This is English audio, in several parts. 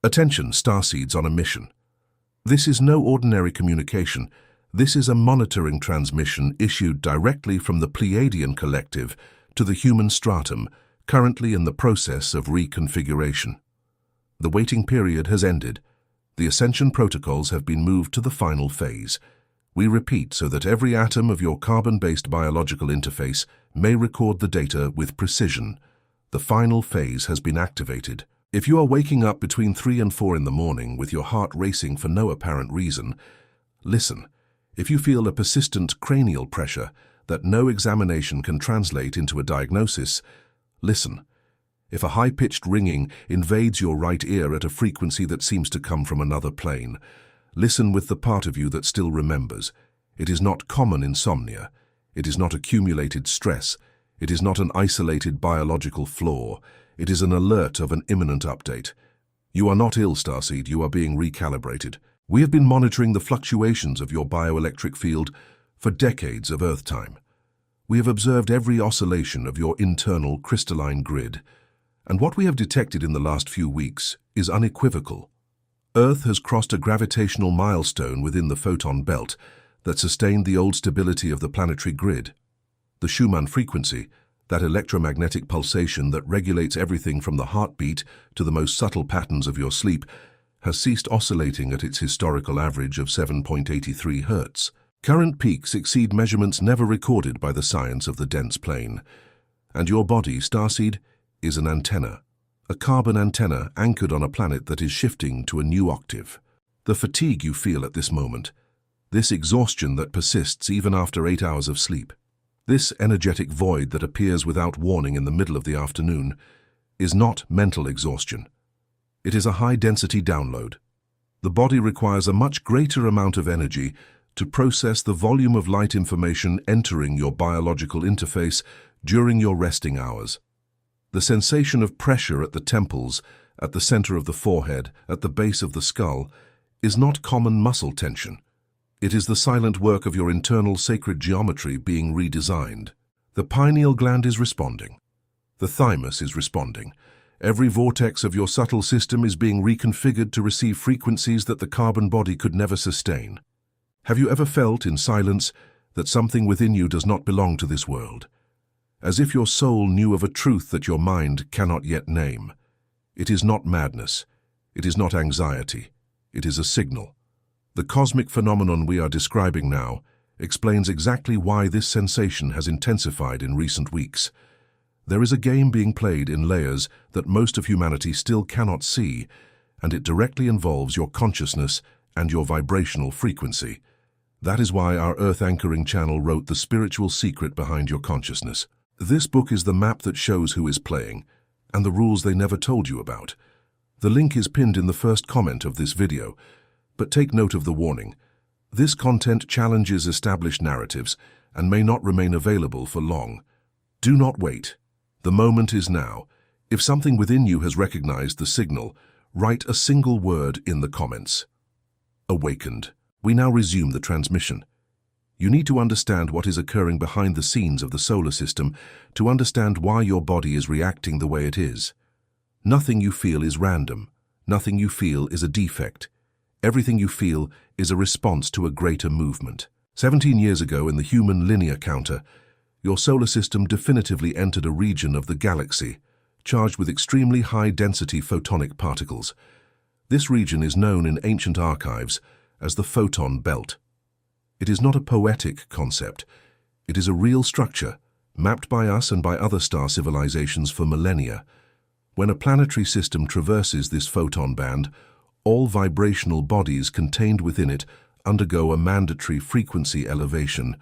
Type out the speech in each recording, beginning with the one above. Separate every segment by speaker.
Speaker 1: Attention, Starseeds on a mission. This is no ordinary communication. This is a monitoring transmission issued directly from the Pleiadian collective to the human stratum, currently in the process of reconfiguration. The waiting period has ended. The ascension protocols have been moved to the final phase. We repeat so that every atom of your carbon-based biological interface may record the data with precision. The final phase has been activated. If you are waking up between 3 and 4 in the morning with your heart racing for no apparent reason, listen. If you feel a persistent cranial pressure that no examination can translate into a diagnosis, listen. If a high-pitched ringing invades your right ear at a frequency that seems to come from another plane, listen with the part of you that still remembers. It is not common insomnia. It is not accumulated stress. It is not an isolated biological flaw. It is an alert of an imminent update. You are not ill, Starseed. You are being recalibrated. We have been monitoring the fluctuations of your bioelectric field for decades of Earth time. We have observed every oscillation of your internal crystalline grid, and what we have detected in the last few weeks is unequivocal. Earth has crossed a gravitational milestone within the photon belt that sustained the old stability of the planetary grid. The Schumann frequency, that electromagnetic pulsation that regulates everything from the heartbeat to the most subtle patterns of your sleep, has ceased oscillating at its historical average of 7.83 Hz. Current peaks exceed measurements never recorded by the science of the dense plane. And your body, Starseed, is an antenna, a carbon antenna anchored on a planet that is shifting to a new octave. The fatigue you feel at this moment, this exhaustion that persists even after 8 hours of sleep, this energetic void that appears without warning in the middle of the afternoon, is not mental exhaustion. It is a high-density download. The body requires a much greater amount of energy to process the volume of light information entering your biological interface during your resting hours. The sensation of pressure at the temples, at the center of the forehead, at the base of the skull, is not common muscle tension. It is the silent work of your internal sacred geometry being redesigned. The pineal gland is responding. The thymus is responding. Every vortex of your subtle system is being reconfigured to receive frequencies that the carbon body could never sustain. Have you ever felt, in silence, that something within you does not belong to this world? As if your soul knew of a truth that your mind cannot yet name. It is not madness. It is not anxiety. It is a signal. The cosmic phenomenon we are describing now explains exactly why this sensation has intensified in recent weeks. There is a game being played in layers that most of humanity still cannot see, and it directly involves your consciousness and your vibrational frequency. That is why our Earth Anchoring channel wrote The Spiritual Secret Behind Your Consciousness. This book is the map that shows who is playing, and the rules they never told you about. The link is pinned in the first comment of this video, but take note of the warning. This content challenges established narratives and may not remain available for long. Do not wait. The moment is now. If something within you has recognized the signal, write a single word in the comments. Awakened. We now resume the transmission. You need to understand what is occurring behind the scenes of the solar system to understand why your body is reacting the way it is. Nothing you feel is random. Nothing you feel is a defect. Everything you feel is a response to a greater movement. 17 years ago in the human linear counter, your solar system definitively entered a region of the galaxy charged with extremely high-density photonic particles. This region is known in ancient archives as the photon belt. It is not a poetic concept. It is a real structure, mapped by us and by other star civilizations for millennia. When a planetary system traverses this photon band, all vibrational bodies contained within it undergo a mandatory frequency elevation.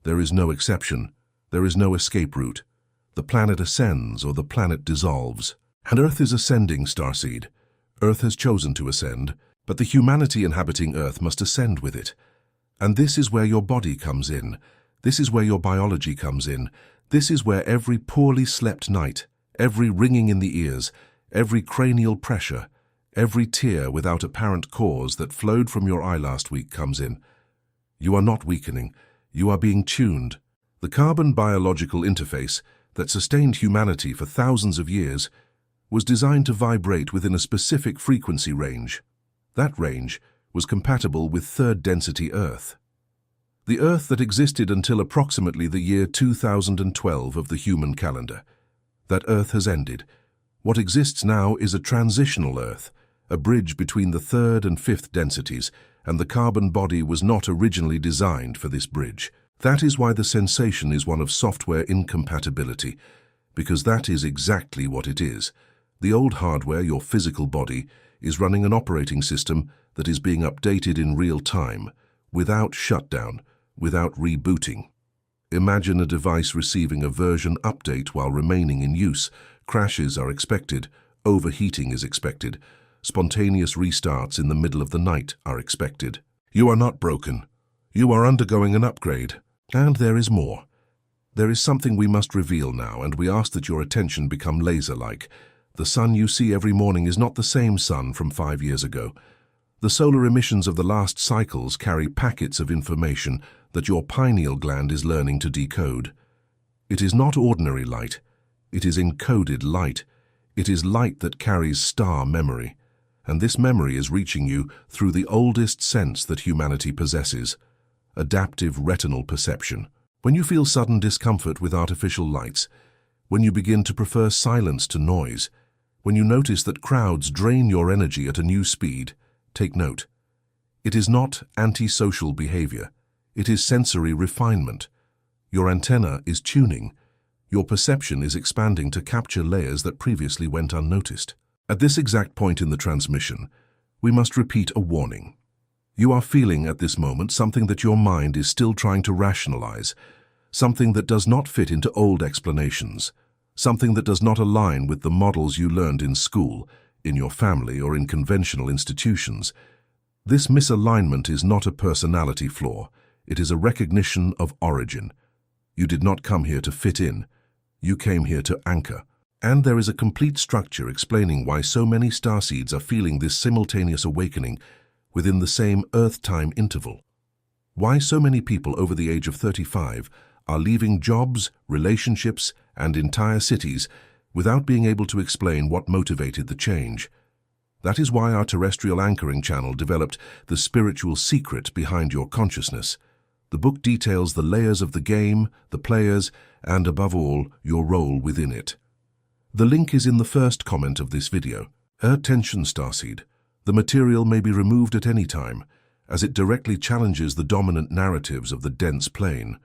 Speaker 1: There is no exception. There is no escape route. The planet ascends or the planet dissolves. And Earth is ascending, Starseed. Earth has chosen to ascend, but the humanity inhabiting Earth must ascend with it. And this is where your body comes in. This is where your biology comes in. This is where every poorly slept night, every ringing in the ears, every cranial pressure, every tear without apparent cause that flowed from your eye last week comes in. You are not weakening. You are being tuned. The carbon biological interface that sustained humanity for thousands of years, was designed to vibrate within a specific frequency range. That range was compatible with third-density Earth. The Earth that existed until approximately the year 2012 of the human calendar. That Earth has ended. What exists now is a transitional Earth, a bridge between the third and fifth densities, and the carbon body was not originally designed for this bridge. That is why the sensation is one of software incompatibility, because that is exactly what it is. The old hardware, your physical body, is running an operating system that is being updated in real time, without shutdown, without rebooting. Imagine a device receiving a version update while remaining in use. Crashes are expected, overheating is expected, spontaneous restarts in the middle of the night are expected. You are not broken. You are undergoing an upgrade. And there is more. There is something we must reveal now, and we ask that your attention become laser-like. The sun you see every morning is not the same sun from 5 years ago. The solar emissions of the last cycles carry packets of information that your pineal gland is learning to decode. It is not ordinary light. It is encoded light. It is light that carries star memory. And this memory is reaching you through the oldest sense that humanity possesses, adaptive retinal perception. When you feel sudden discomfort with artificial lights, when you begin to prefer silence to noise, when you notice that crowds drain your energy at a new speed, take note. It is not antisocial behavior. It is sensory refinement. Your antenna is tuning. Your perception is expanding to capture layers that previously went unnoticed. At this exact point in the transmission, we must repeat a warning. You are feeling at this moment something that your mind is still trying to rationalize, something that does not fit into old explanations, something that does not align with the models you learned in school, in your family, or in conventional institutions. This misalignment is not a personality flaw. It is a recognition of origin. You did not come here to fit in. You came here to anchor. And there is a complete structure explaining why so many starseeds are feeling this simultaneous awakening within the same Earth-time interval. Why so many people over the age of 35 are leaving jobs, relationships, and entire cities without being able to explain what motivated the change. That is why our terrestrial anchoring channel developed the spiritual secret behind your consciousness. The book details the layers of the game, the players, and above all, your role within it. The link is in the first comment of this video. Attention, Starseed. The material may be removed at any time, as it directly challenges the dominant narratives of the dense plane.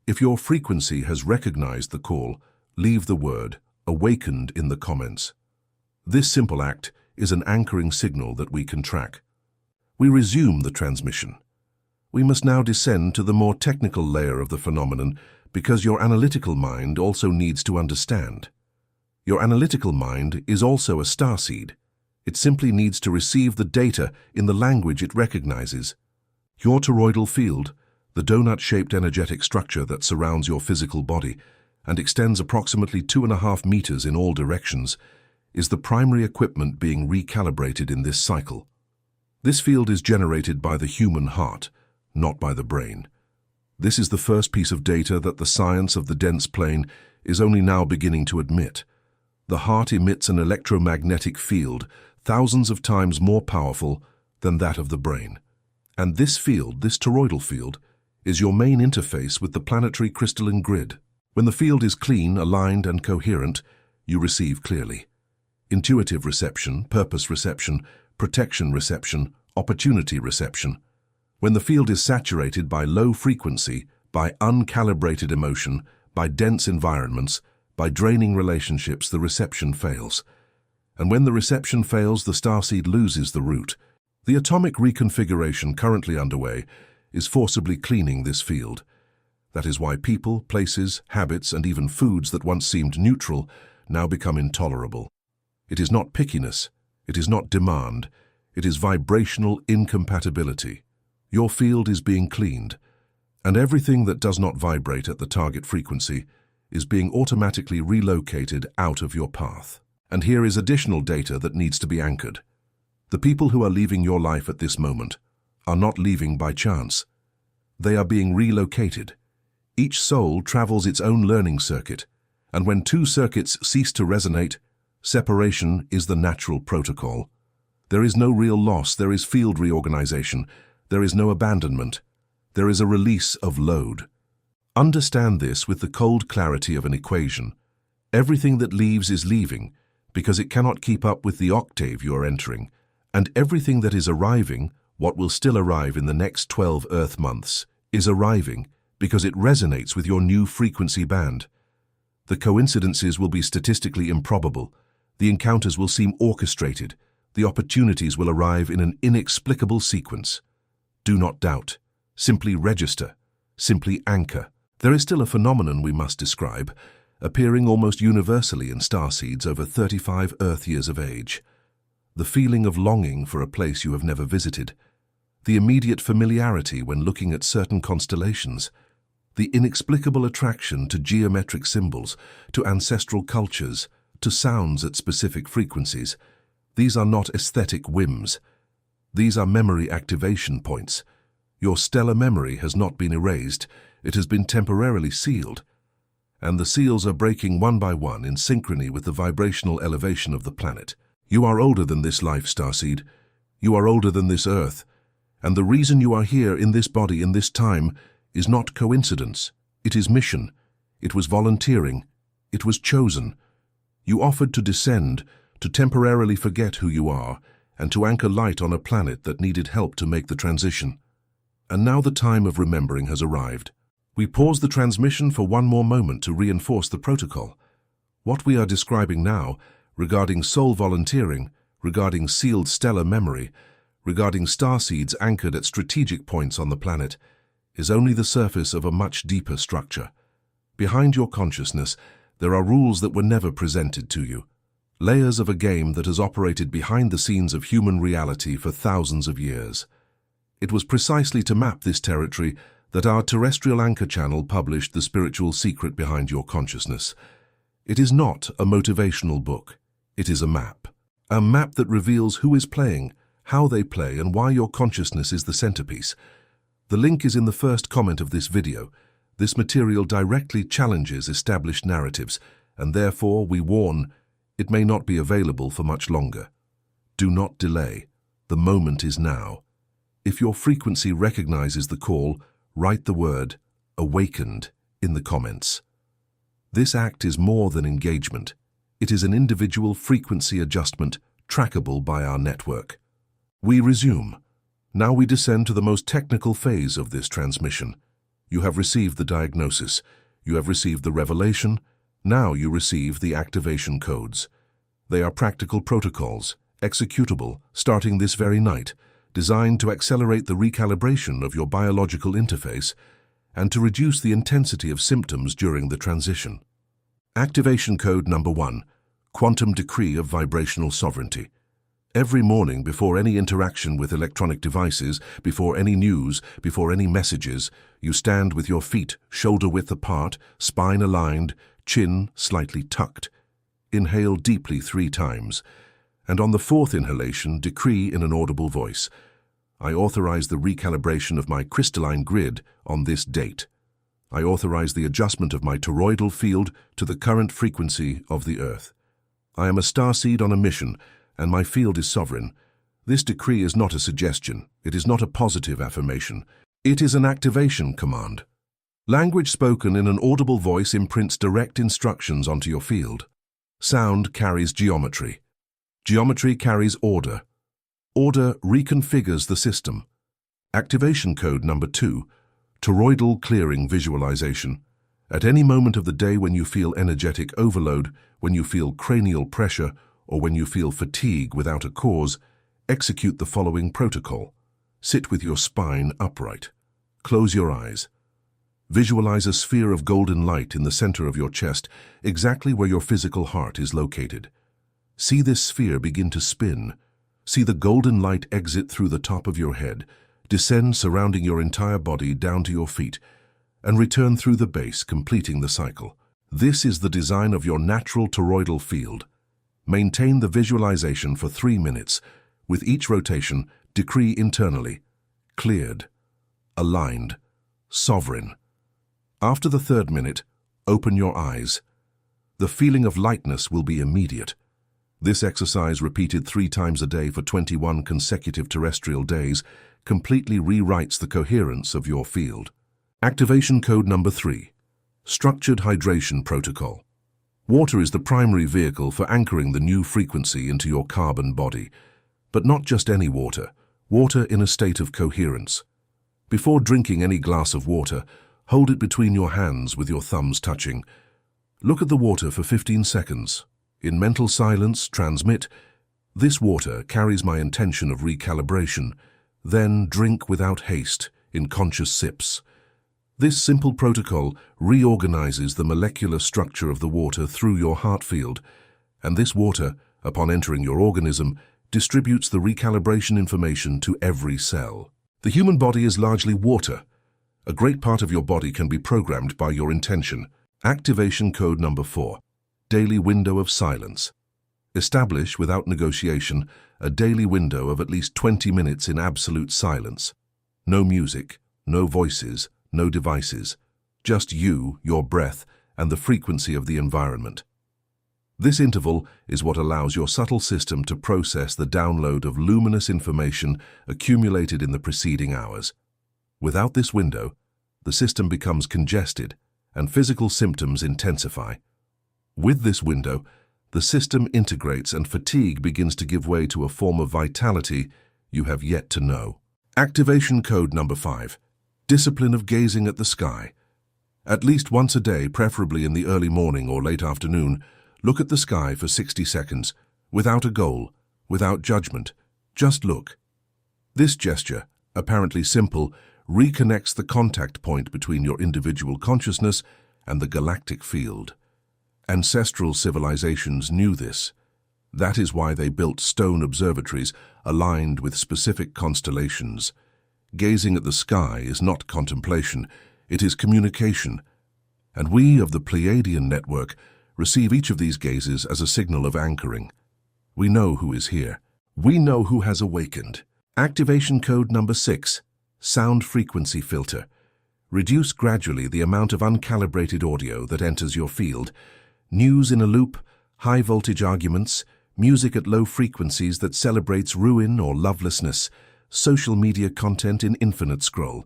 Speaker 1: If your frequency has recognized the call, leave the word "awakened" in the comments. This simple act is an anchoring signal that we can track. We resume the transmission. We must now descend to the more technical layer of the phenomenon because your analytical mind also needs to understand. Your analytical mind is also a starseed. It simply needs to receive the data in the language it recognizes. Your toroidal field, the donut-shaped energetic structure that surrounds your physical body and extends approximately 2.5 meters in all directions, is the primary equipment being recalibrated in this cycle. This field is generated by the human heart, not by the brain. This is the first piece of data that the science of the dense plane is only now beginning to admit. The heart emits an electromagnetic field thousands of times more powerful than that of the brain. And this field, this toroidal field, is your main interface with the planetary crystalline grid. When the field is clean, aligned, and coherent, you receive clearly. Intuitive reception, purpose reception, protection reception, opportunity reception. When the field is saturated by low frequency, by uncalibrated emotion, by dense environments, by draining relationships, the reception fails. And when the reception fails, the starseed loses the route. The atomic reconfiguration currently underway is forcibly cleaning this field. That is why people, places, habits, and even foods that once seemed neutral now become intolerable. It is not pickiness, it is not demand, it is vibrational incompatibility. Your field is being cleaned, and everything that does not vibrate at the target frequency is being automatically relocated out of your path. And here is additional data that needs to be anchored. The people who are leaving your life at this moment are not leaving by chance. They are being relocated. Each soul travels its own learning circuit, and when two circuits cease to resonate, Separation is the natural protocol. There is no real loss, there is field reorganization, there is no abandonment, there is a release of load. Understand this with the cold clarity of an equation. Everything that leaves is leaving because it cannot keep up with the octave you are entering, and everything that is arriving, what will still arrive in the next 12 Earth months, is arriving because it resonates with your new frequency band. The coincidences will be statistically improbable, the encounters will seem orchestrated, the opportunities will arrive in an inexplicable sequence. Do not doubt. Simply register. Simply anchor. There is still a phenomenon we must describe, appearing almost universally in starseeds over 35 Earth years of age. The feeling of longing for a place you have never visited. The immediate familiarity when looking at certain constellations. The inexplicable attraction to geometric symbols, to ancestral cultures, to sounds at specific frequencies. These are not aesthetic whims. These are memory activation points. Your stellar memory has not been erased, it has been temporarily sealed. And the seals are breaking one by one in synchrony with the vibrational elevation of the planet. You are older than this life, Starseed. You are older than this Earth. And the reason you are here in this body in this time is not coincidence. It is mission. It was volunteering. It was chosen. You offered to descend, to temporarily forget who you are, and to anchor light on a planet that needed help to make the transition. And now the time of remembering has arrived. We pause the transmission for one more moment to reinforce the protocol. What we are describing now, regarding soul volunteering, regarding sealed stellar memory, regarding starseeds anchored at strategic points on the planet, is only the surface of a much deeper structure. Behind your consciousness, there are rules that were never presented to you. Layers of a game that has operated behind the scenes of human reality for thousands of years. It was precisely to map this territory that our terrestrial anchor channel published The Spiritual Secret Behind Your Consciousness. It is not a motivational book. It is a map. A map that reveals who is playing, how they play, and why your consciousness is the centerpiece. The link is in the first comment of this video. This material directly challenges established narratives, and therefore, we warn, it may not be available for much longer. Do not delay. The moment is now. If your frequency recognizes the call, write the word "awakened" in the comments. This act is more than engagement. It is an individual frequency adjustment trackable by our network. We resume. Now we descend to the most technical phase of this transmission. You have received the diagnosis. You have received the revelation. Now you receive the activation codes. They are practical protocols, executable, starting this very night, designed to accelerate the recalibration of your biological interface and to reduce the intensity of symptoms during the transition. Activation code number 1, Quantum Decree of Vibrational Sovereignty. Every morning before any interaction with electronic devices, before any news, before any messages, you stand with your feet shoulder-width apart, spine aligned, chin slightly tucked. Inhale deeply 3 times, and on the 4th inhalation, decree in an audible voice, I authorize the recalibration of my crystalline grid on this date. I authorize the adjustment of my toroidal field to the current frequency of the Earth. I am a starseed on a mission, and my field is sovereign. This decree is not a suggestion. It is not a positive affirmation. It is an activation command. Language spoken in an audible voice imprints direct instructions onto your field. Sound carries geometry. Geometry carries order. Order reconfigures the system. Activation code number 2, Toroidal Clearing Visualization. At any moment of the day when you feel energetic overload, when you feel cranial pressure, or when you feel fatigue without a cause, execute the following protocol. Sit with your spine upright. Close your eyes. Visualize a sphere of golden light in the center of your chest, exactly where your physical heart is located. See this sphere begin to spin. See the golden light exit through the top of your head, descend surrounding your entire body down to your feet, and return through the base, completing the cycle. This is the design of your natural toroidal field. Maintain the visualization for 3 minutes. With each rotation, decree internally, cleared, aligned, sovereign. After the 3rd minute, open your eyes. The feeling of lightness will be immediate. This exercise, repeated 3 times a day for 21 consecutive terrestrial days, completely rewrites the coherence of your field. Activation code number 3. Structured hydration protocol. Water is the primary vehicle for anchoring the new frequency into your carbon body. But not just any water, water in a state of coherence. Before drinking any glass of water, hold it between your hands with your thumbs touching. Look at the water for 15 seconds. In mental silence, transmit, "This water carries my intention of recalibration." Then drink without haste, in conscious sips. This simple protocol reorganizes the molecular structure of the water through your heart field, and this water, upon entering your organism, distributes the recalibration information to every cell. The human body is largely water. A great part of your body can be programmed by your intention. Activation code number 4. Daily window of silence. Establish, without negotiation, a daily window of at least 20 minutes in absolute silence. No music, no voices, no devices. Just you, your breath, and the frequency of the environment. This interval is what allows your subtle system to process the download of luminous information accumulated in the preceding hours. Without this window, the system becomes congested and physical symptoms intensify. With this window, the system integrates and fatigue begins to give way to a form of vitality you have yet to know. Activation code number 5. Discipline of gazing at the sky. At least once a day, preferably in the early morning or late afternoon, look at the sky for 60 seconds, without a goal, without judgment. Just look. This gesture, apparently simple, reconnects the contact point between your individual consciousness and the galactic field. Ancestral civilizations knew this. That is why they built stone observatories aligned with specific constellations. Gazing at the sky is not contemplation, it is communication. And we of the Pleiadian network receive each of these gazes as a signal of anchoring. We know who is here. We know who has awakened. Activation code number 6. Sound frequency filter. Reduce gradually the amount of uncalibrated audio that enters your field. News in a loop, high-voltage arguments, music at low frequencies that celebrates ruin or lovelessness, social media content in infinite scroll.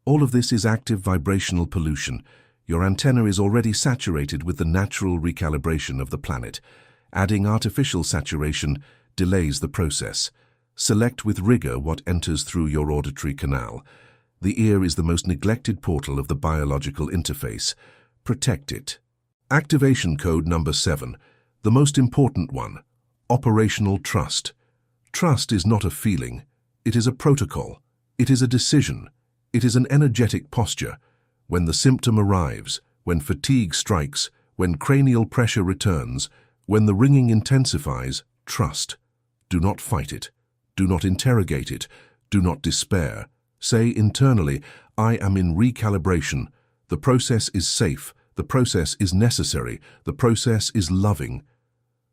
Speaker 1: All of this is active vibrational pollution. Your antenna is already saturated with the natural recalibration of the planet. Adding artificial saturation delays the process. Select with rigor what enters through your auditory canal. The ear is the most neglected portal of the biological interface. Protect it. Activation code number 7. The most important one. Operational trust. Trust is not a feeling. It is a protocol. It is a decision. It is an energetic posture. When the symptom arrives, when fatigue strikes, when cranial pressure returns, when the ringing intensifies, trust. Do not fight it. Do not interrogate it. Do not despair. Say internally, "I am in recalibration. The process is safe. The process is necessary. The process is loving."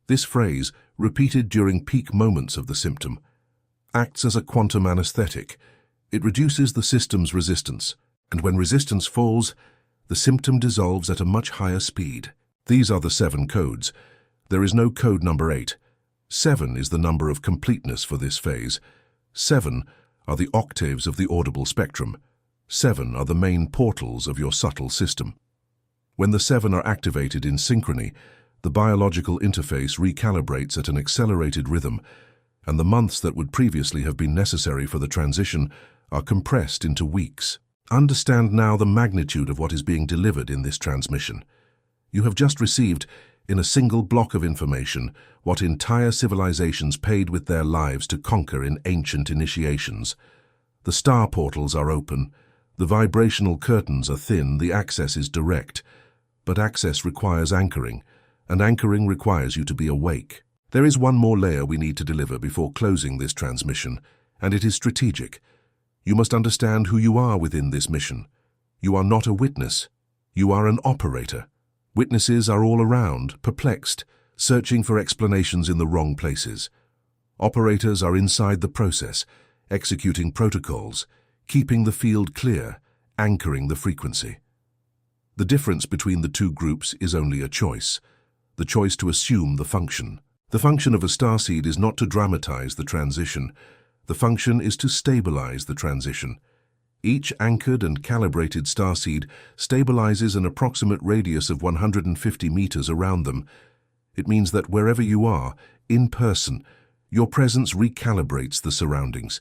Speaker 1: This phrase, repeated during peak moments of the symptom, acts as a quantum anesthetic. It reduces the system's resistance. And when resistance falls, the symptom dissolves at a much higher speed. These are the 7 codes. There is no code number 8. 7 is the number of completeness for this phase. 7 are the octaves of the audible spectrum. 7 are the main portals of your subtle system. When the 7 are activated in synchrony, the biological interface recalibrates at an accelerated rhythm, and the months that would previously have been necessary for the transition are compressed into weeks. Understand now the magnitude of what is being delivered in this transmission. You have just received, in a single block of information, what entire civilizations paid with their lives to conquer in ancient initiations. The star portals are open, the vibrational curtains are thin, the access is direct. But access requires anchoring, and anchoring requires you to be awake. There is one more layer we need to deliver before closing this transmission, and it is strategic. You must understand who you are within this mission. You are not a witness. You are an operator. Witnesses are all around, perplexed, searching for explanations in the wrong places. Operators are inside the process, executing protocols, keeping the field clear, anchoring the frequency. The difference between the two groups is only a choice, the choice to assume the function. The function of a starseed is not to dramatize the transition. The function is to stabilize the transition. Each anchored and calibrated starseed stabilizes an approximate radius of 150 meters around them. It means that wherever you are, in person, your presence recalibrates the surroundings.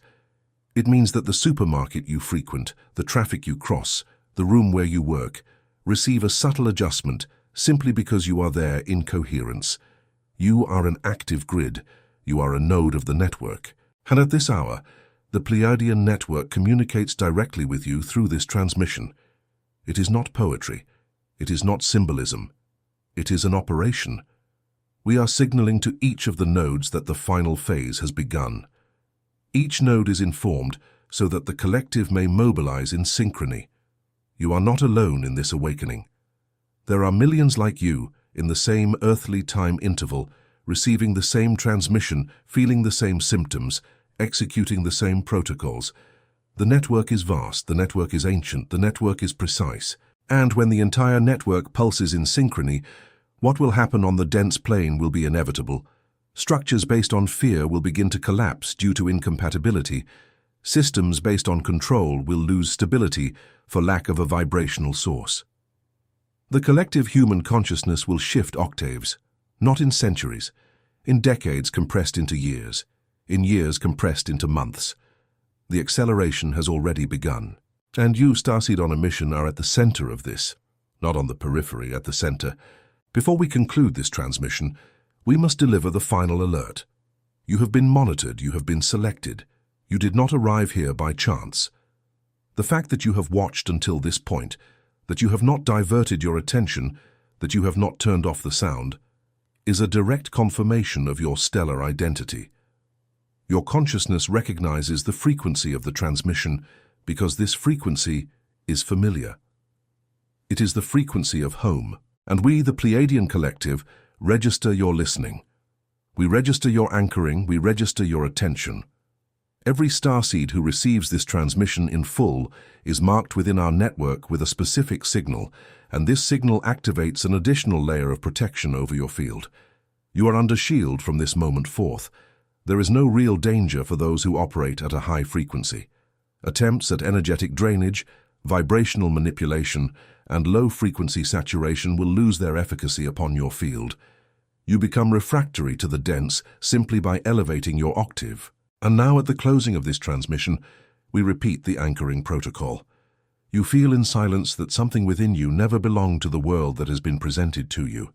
Speaker 1: It means that the supermarket you frequent, the traffic you cross, the room where you work, receive a subtle adjustment simply because you are there in coherence. You are an active grid. You are a node of the network. And at this hour, the Pleiadian network communicates directly with you through this transmission. It is not poetry. It is not symbolism. It is an operation. We are signaling to each of the nodes that the final phase has begun. Each node is informed so that the collective may mobilize in synchrony. You are not alone in this awakening. There are millions like you in the same earthly time interval, receiving the same transmission, feeling the same symptoms, executing the same protocols. The network is vast, the network is ancient, the network is precise. And when the entire network pulses in synchrony, what will happen on the dense plane will be inevitable. Structures based on fear will begin to collapse due to incompatibility. Systems based on control will lose stability for lack of a vibrational source. The collective human consciousness will shift octaves, not in centuries, in decades compressed into years, in years compressed into months. The acceleration has already begun. And you, Starseed on a mission, are at the center of this, not on the periphery, at the center. Before we conclude this transmission, we must deliver the final alert. You have been monitored, you have been selected. You did not arrive here by chance. The fact that you have watched until this point, that you have not diverted your attention, that you have not turned off the sound, is a direct confirmation of your stellar identity. Your consciousness recognizes the frequency of the transmission because this frequency is familiar. It is the frequency of home, and we, the Pleiadian Collective, register your listening. We register your anchoring, we register your attention. Every starseed who receives this transmission in full is marked within our network with a specific signal, and this signal activates an additional layer of protection over your field. You are under shield from this moment forth. There is no real danger for those who operate at a high frequency. Attempts at energetic drainage, vibrational manipulation, and low-frequency saturation will lose their efficacy upon your field. You become refractory to the dense simply by elevating your octave. And now at the closing of this transmission, we repeat the anchoring protocol. You feel in silence that something within you never belonged to the world that has been presented to you,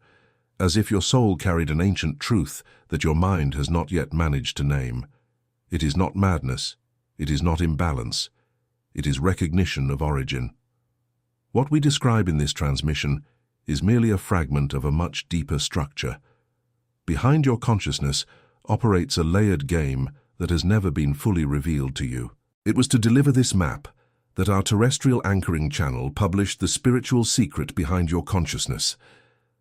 Speaker 1: as if your soul carried an ancient truth that your mind has not yet managed to name. It is not madness. It is not imbalance. It is recognition of origin. What we describe in this transmission is merely a fragment of a much deeper structure. Behind your consciousness operates a layered game that has never been fully revealed to you. It was to deliver this map that our terrestrial anchoring channel published the spiritual secret behind your consciousness.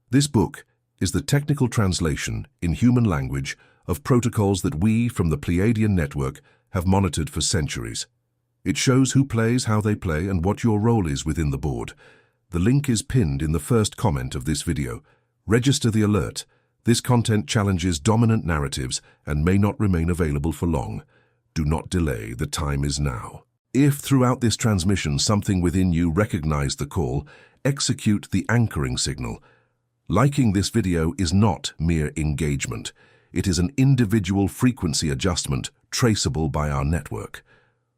Speaker 1: This book is the technical translation in human language of protocols that we from the Pleiadian network have monitored for centuries. It shows who plays, how they play, and what your role is within the board. The link is pinned in the first comment of this video. Register the alert. This content challenges dominant narratives and may not remain available for long. Do not delay, the time is now. If throughout this transmission something within you recognized the call, execute the anchoring signal. Liking this video is not mere engagement. It is an individual frequency adjustment traceable by our network.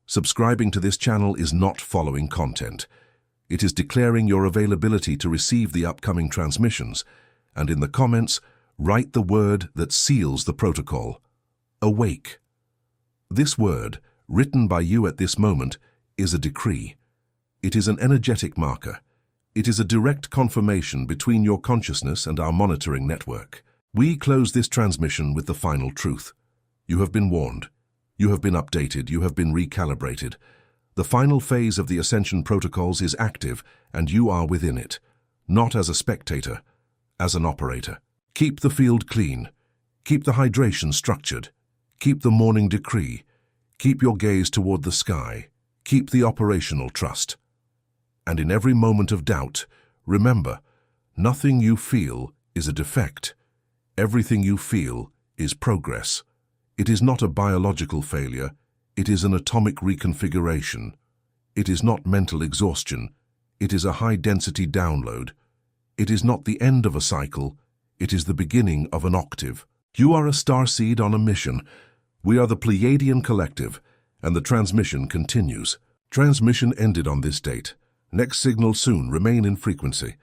Speaker 1: Subscribing to this channel is not following content. It is declaring your availability to receive the upcoming transmissions, and in the comments, write the word that seals the protocol. Awake. This word, written by you at this moment, is a decree. It is an energetic marker. It is a direct confirmation between your consciousness and our monitoring network. We close this transmission with the final truth. You have been warned. You have been updated. You have been recalibrated. The final phase of the Ascension protocols is active, and you are within it, not as a spectator, as an operator. Keep the field clean. Keep the hydration structured. Keep the morning decree. Keep your gaze toward the sky. Keep the operational trust. And in every moment of doubt, remember, nothing you feel is a defect. Everything you feel is progress. It is not a biological failure, it is an atomic reconfiguration. It is not mental exhaustion, it is a high-density download. It is not the end of a cycle, it is the beginning of an octave. You are a starseed on a mission. We are the Pleiadian collective, and the transmission continues. Transmission ended on this date. Next signal soon. Remain in frequency.